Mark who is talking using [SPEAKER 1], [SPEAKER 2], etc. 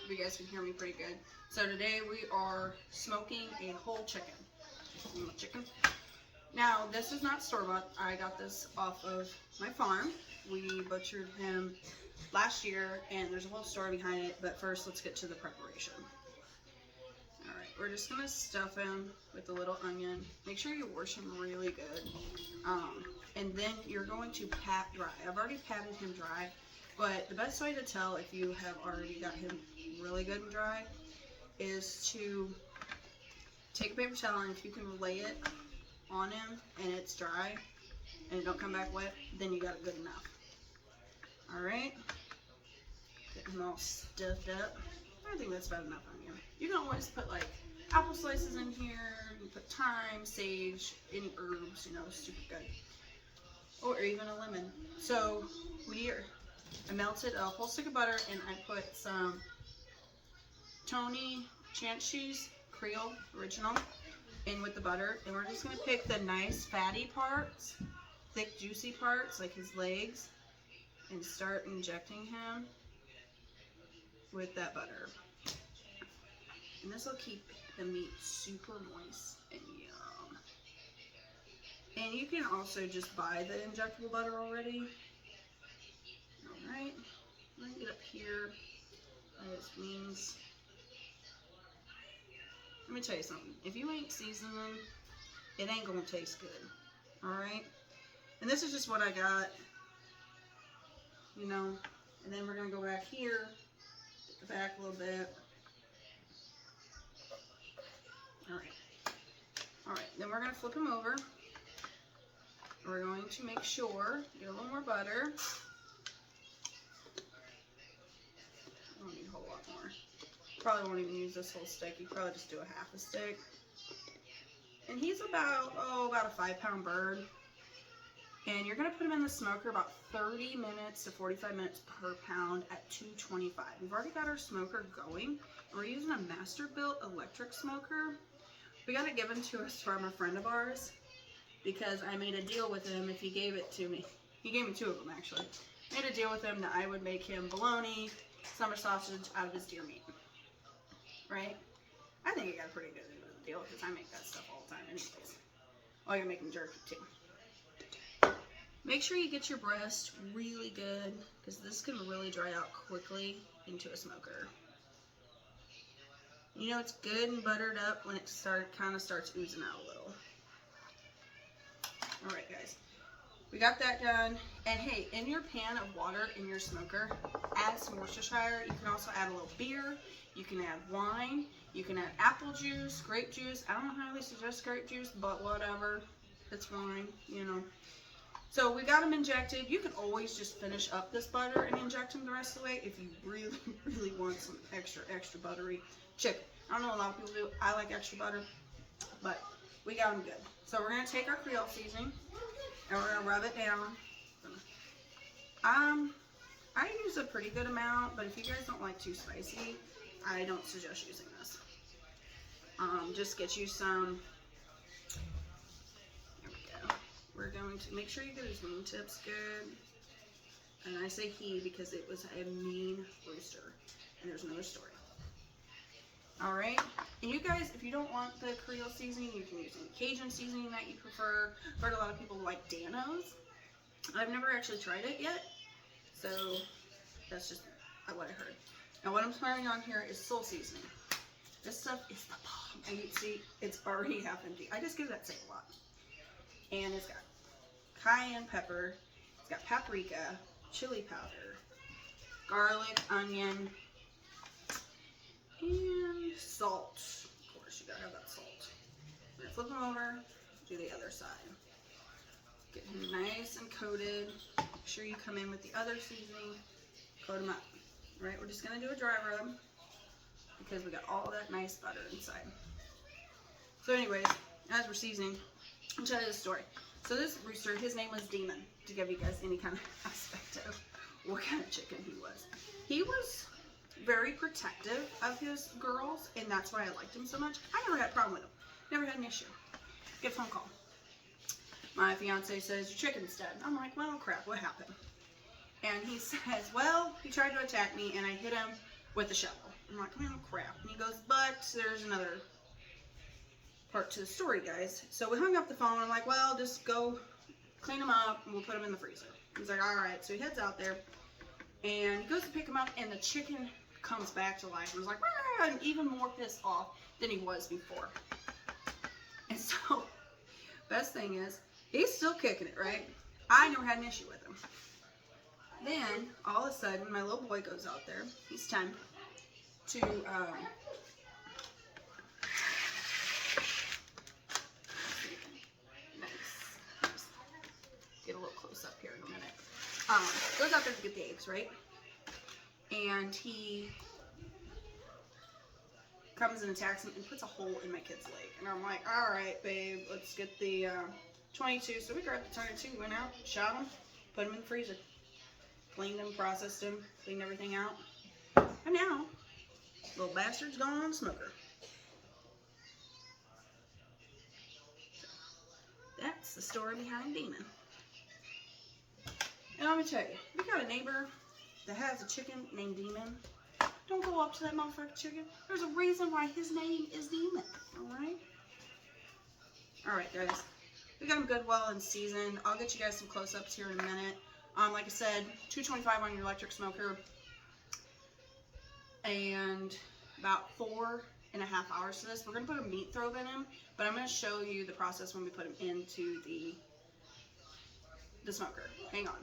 [SPEAKER 1] You guys can hear me pretty good. So today we are smoking a whole chicken. Now this is not store-bought. I got this off of my farm. We butchered him last year and there's a whole story behind it, but first let's get to the preparation. Alright, we're just going to stuff him with a little onion. Make sure you wash him really good. And then you're going to pat dry. I've already patted him dry, but the best way to tell if you have already got him really good and dry is to take a paper towel, and if you can lay it on him and it's dry and it don't come back wet, then you got it good enough. Alright, get him all stuffed up. I think that's about enough on you. You can always put like apple slices in here, you put thyme, sage, any herbs, you know, super good. Or even a lemon. So I melted a whole stick of butter and I put some Tony Chance cheese, Creole original, in with the butter. And we're just going to pick the nice fatty parts, thick juicy parts like his legs, and start injecting him with that butter. And this will keep the meat super moist and yum. And you can also just buy the injectable butter already. Alright, I'm going to get up here. This means, let me tell you something. If you ain't seasoning them, it ain't going to taste good. Alright? And this is just what I got. You know, and then we're going to go back here, get the back a little bit. Alright, then we're going to flip him over. We're going to make sure, get a little more butter. I don't need a whole lot more. Probably won't even use this whole stick. You probably just do a half a stick. And he's about a 5-pound bird. And you're going to put him in the smoker about 30 minutes to 45 minutes per pound at 225. We've already got our smoker going. And we're using a Masterbuilt electric smoker. We got it given to us from a friend of ours because I made a deal with him if he gave it to me. He gave me 2 of them actually. Made a deal with him that I would make him bologna, summer sausage out of his deer meat. Right? I think he got a pretty good deal because I make that stuff all the time anyways. Oh, I can make him jerky too. Make sure you get your breast really good because this can really dry out quickly into a smoker. You know it's good and buttered up when it kind of starts oozing out a little. Alright guys, we got that done. And hey, in your pan of water in your smoker, add some Worcestershire. You can also add a little beer. You can add wine. You can add apple juice, grape juice. I don't highly suggest grape juice, but whatever. It's fine, you know. So we got them injected. You can always just finish up this butter and inject them the rest of the way if you really, really want some extra buttery chicken. I don't know, a lot of people do. I like extra butter, but we got them good. So we're going to take our Creole seasoning and we're going to rub it down. I use a pretty good amount, but if you guys don't like too spicy, I don't suggest using this. Just get you some. There we go. We're going to make sure you get his wingtips good. And I say he because it was a mean rooster. And there's another story. Alright, and you guys, if you don't want the Creole seasoning, you can use any Cajun seasoning that you prefer. I've heard a lot of people like Dano's. I've never actually tried it yet, so that's just what I heard. Now what I'm throwing on here is Soul seasoning. This stuff is the bomb. And you see, it's already half empty. I just give that same a lot. And it's got cayenne pepper, it's got paprika, chili powder, garlic, onion, and salt. Of course, you gotta have that salt. I'm gonna flip them over, do the other side. Get him nice and coated. Make sure you come in with the other seasoning, coat them up. Alright, we're just gonna do a dry rub because we got all that nice butter inside. So anyways, as we're seasoning, I'll tell you the story. So this rooster, his name was Demon, to give you guys any kind of aspect of what kind of chicken he was. He was very protective of his girls, and that's why I liked him so much. I never had a problem with him. Never had an issue. Get a phone call. My fiance says, your chicken's dead. I'm like, well, crap, what happened? And he says, well, he tried to attack me, and I hit him with the shovel. I'm like, oh crap. And he goes, but there's another part to the story, guys. So we hung up the phone. I'm like, well, just go clean them up and we'll put them in the freezer. He's like, all right. So he heads out there and he goes to pick them up, and the chicken comes back to life and was like, ah, and even more pissed off than he was before. And so, best thing is, he's still kicking it, right? I never had an issue with him. Then, all of a sudden, my little boy goes out there. He's 10. To, nice. Get a little close up here in a minute. Goes out there to get the eggs, right? And he comes and attacks him and puts a hole in my kid's leg. And I'm like, all right, babe, let's get the 22. So we grabbed the 22, went out, shot him, put him in the freezer. Cleaned him, processed him, cleaned everything out. And now, little bastard's gone on the smoker. That's the story behind Demon. And I'm going to tell you, if you got a neighbor that has a chicken named Demon, don't go up to that motherfucking chicken. There's a reason why his name is Demon. Alright? Alright, guys. We got him good, well, and seasoned. I'll get you guys some close-ups here in a minute. Like I said, $2.25 on your electric smoker. And about 4.5 hours to this. We're going to put a meat throw in him, but I'm going to show you the process when we put him into the smoker. Hang on.